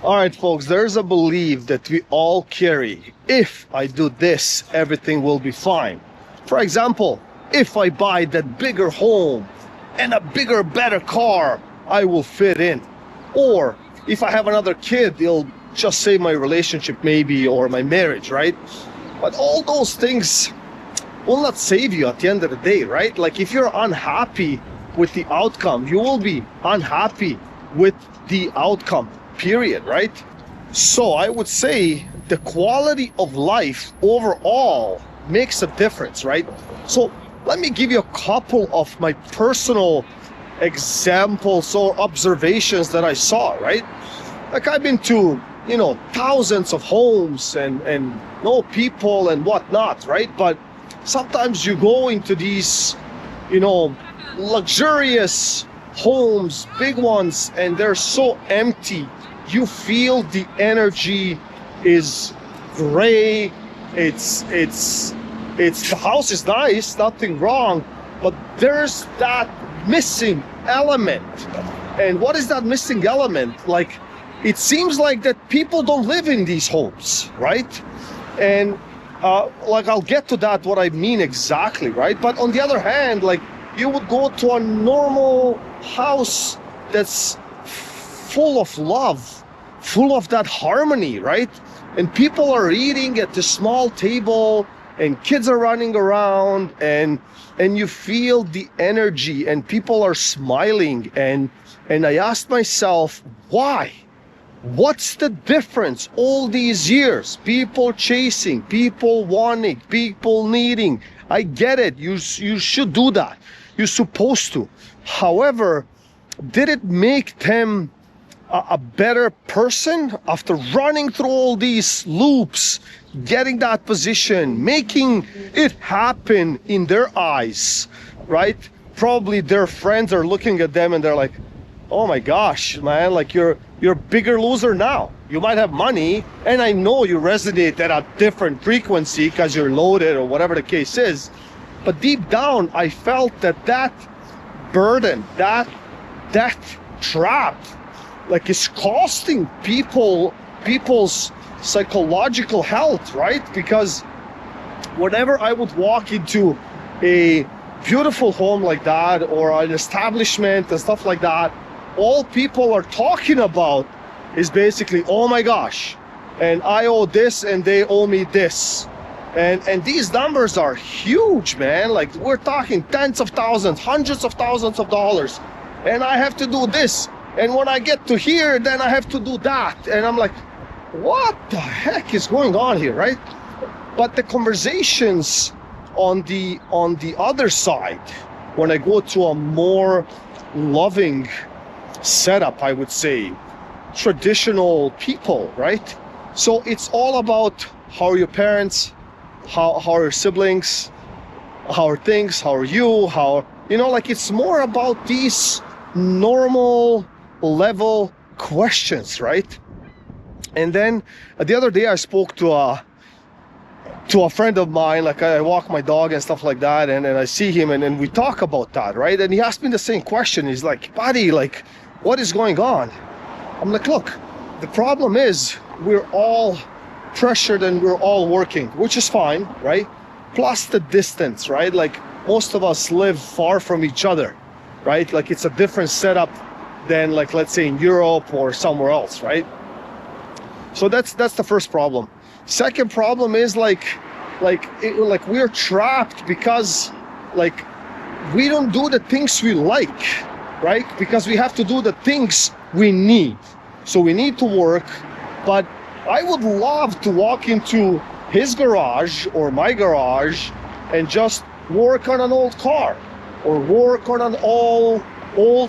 All right, folks, there's a belief that we all carry. If I do this, everything will be fine. For example, if I buy that bigger home and a bigger, better car, I will fit in. Or if I have another kid, it'll just save my relationship maybe, or my marriage, right? But all those things will not save you at the end of the day, right? Like if you're unhappy with the outcome, you will be unhappy with the outcome, period, right? So I would say the quality of life overall makes a difference, right? So let me give you a couple of my personal examples or observations that I saw, right? Like I've been to, thousands of homes and know people and whatnot, right? But sometimes you go into these, luxurious homes, big ones, and they're so empty. You feel the energy is gray. It's the house is nice, nothing wrong, but there's that missing element. And what is that missing element? Like, it seems like that people don't live in these homes, right? And I'll get to that, what I mean exactly, right? But on the other hand, like, you would go to a normal house that's full of love, full of that harmony, right? And people are eating at the small table, and kids are running around, and you feel the energy, and people are smiling. And I asked myself, why? What's the difference all these years? People chasing, people wanting, people needing. I get it. You should do that. You're supposed to. However, did it make them a better person after running through all these loops, getting that position, making it happen in their eyes, right? Probably their friends are looking at them and they're like, oh my gosh, man, like you're a bigger loser now. You might have money, and I know you resonate at a different frequency because you're loaded or whatever the case is. But deep down, I felt that burden, that trap, like, is costing people's psychological health, right? Because whenever I would walk into a beautiful home like that, or an establishment and stuff like that, all people are talking about is basically, oh my gosh, and I owe this and they owe me this. And these numbers are huge, man. Like, we're talking tens of thousands, hundreds of thousands of dollars. And I have to do this. And when I get to here, then I have to do that. And I'm like, what the heck is going on here, right? But the conversations on the other side, when I go to a more loving setup, I would say, traditional people, right? So it's all about how are your parents, how are your siblings, how are things, how are you, like, it's more about these normal level questions, right? And then the other day I spoke to a friend of mine, like I walk my dog and stuff like that, and I see him and we talk about that, right? And he asked me the same question. He's like, buddy, like, what is going on? I'm like, look, the problem is we're all pressured and we're all working, which is fine, right? Plus the distance, right? Like, most of us live far from each other, right? Like, it's a different setup than, like, let's say in Europe or somewhere else, right? So that's the first problem. Second problem is like we're trapped because, like, we don't do the things we like, right? Because we have to do the things we need. So we need to work, but I would love to walk into his garage or my garage and just work on an old car, or work on an old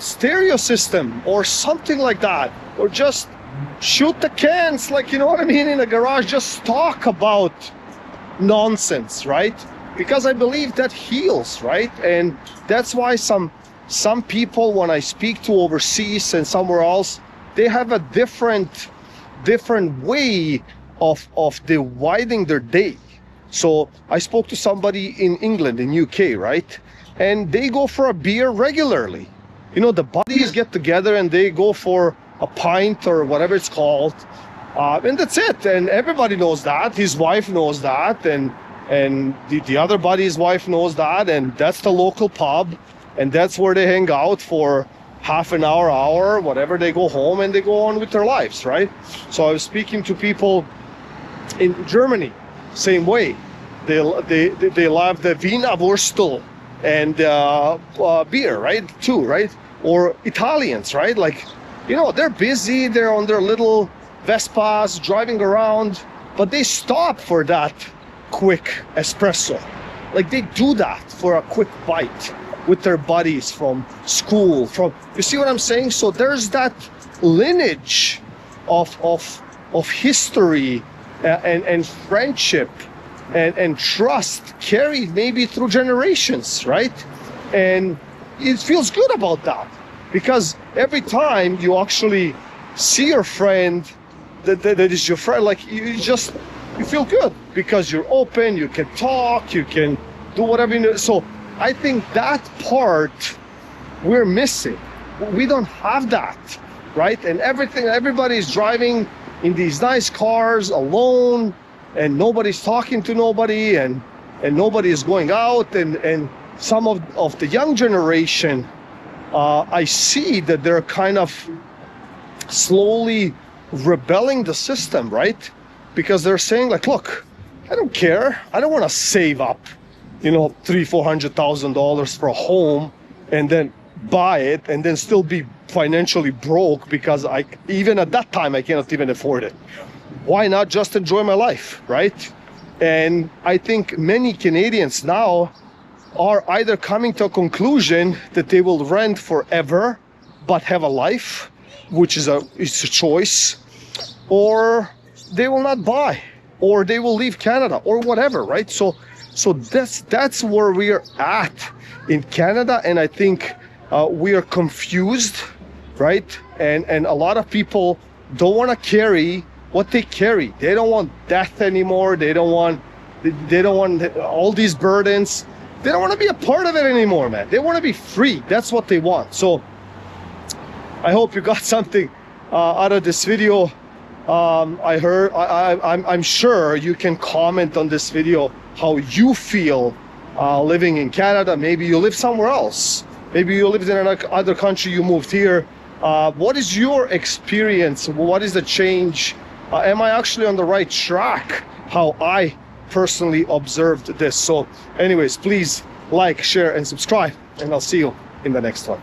stereo system or something like that, or just shoot the cans, like, you know what I mean, in a garage. Just talk about nonsense, right? Because I believe that heals, right? And that's why some people, when I speak to overseas and somewhere else, they have a different way of dividing their day. So I spoke to somebody in England, in UK, right? And they go for a beer regularly. The buddies get together and they go for a pint or whatever it's called, and that's it. And everybody knows that. His wife knows that, and the other buddy's wife knows that, and that's the local pub, and that's where they hang out for half an hour, whatever. They go home and they go on with their lives, right? So I was speaking to people in Germany, same way. They love the Wiener Wurstel and beer, right? Too, right? Or Italians, right? Like, you know, they're busy. They're on their little Vespas driving around, but they stop for that quick espresso. Like, they do that for a quick bite with their buddies from school. You see what I'm saying? So there's that lineage of history and friendship and trust carried maybe through generations, right? And it feels good about that, because every time you actually see your friend that is your friend, like, you feel good because you're open, you can talk, you can do whatever you know. So I think that part we're missing. We don't have that, right? And everybody's driving in these nice cars alone, and nobody's talking to nobody, and nobody is going out, and some of the young generation, I see that they're kind of slowly rebelling the system, right? Because they're saying, like, look, I don't care. I don't want to save up, you know, $300,000-$400,000 for a home and then buy it and then still be financially broke, because even at that time I cannot even afford it. Why not just enjoy my life, right? And I think many Canadians now are either coming to a conclusion that they will rent forever but have a life, which is a choice, or they will not buy, or they will leave Canada, or whatever, right? So that's where we are at in Canada, and I think we are confused, right? And a lot of people don't want to carry what they carry. They don't want death anymore. They don't want all these burdens. They don't want to be a part of it anymore, man. They want to be free. That's what they want. So I hope you got something out of this video. I'm sure you can comment on this video how you feel living in Canada. Maybe you live somewhere else. Maybe you lived in another country, you moved here. What is your experience? What is the change? Am I actually on the right track? How I personally observed this. So anyways, please like, share, and subscribe, and I'll see you in the next one.